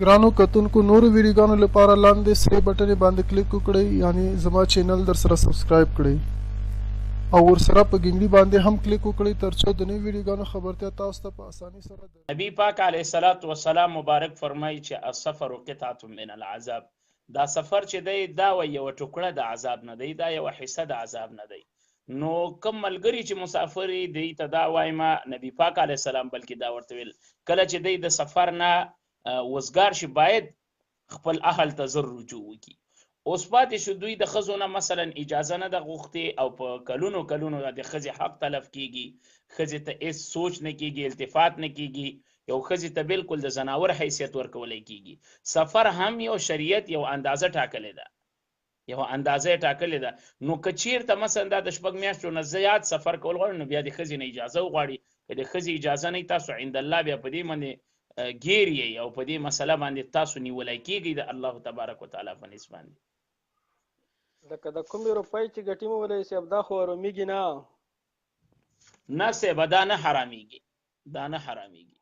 ګرانو کتونکو نورو ویډیوګانو لپاره لاندې سرې بټنې باندې کلیک وکړئ، یعنی زما چینل در سره سبسکرایب کړئ او ورسره په ګنګړي باندې هم کلیک وکړئ ترڅو د نوي ویډیوګانو خبرتیا تاسو ته په اسانۍ سره نبی پاک علیه الصلاۃ والسلام مبارک فرمایي چې السفر قطعه من العذاب. دا سفر چې دی دا یو ټوکړه د عذاب نه دی، دا یو حصه د عذاب نه دی. نو کوم ملګری چې مسافر دی ته دا وایم نبی پاک علیه السلام بلکې دا ورته ویل کله چې دی د سفر نه وزګار شي باید خپل اهل ته زر رجوع وکړي. اوس پاتې شو دوی د ښځو نه مثلا اجازه نه ده غوښتې او په کلونو کلونو د ښځې حق تلف کیږي، ښځې ته هېڅ سوچ نه کیږي، التفات نه کیږي، یو ښځې ته بالکل د زناور حیثیت ورکولی کیږي. سفر هم یو شریعت یو اندازه ټاکلې ده، یو اندازه یې ټاکلې ده. نو که چېرته مثلا دا د 6 میاشتو نه زیات سفر کول غواړي نو بیا د ښځې نه اجازه وغواړي. که د ښځې اجازه نه وي تاسو عند الله بیا په دې باندې ګیر یې او په دې مسله باندې تاسو نیولی کیږئ د الله تبارک وتعالی په نسب باندې. لکه د کومې روپۍ چې ګټي مولوي صاحب دا خو حرامېږي نه؟ نه صاحبه دا نه حرامېږي، دا نه حرامېږي.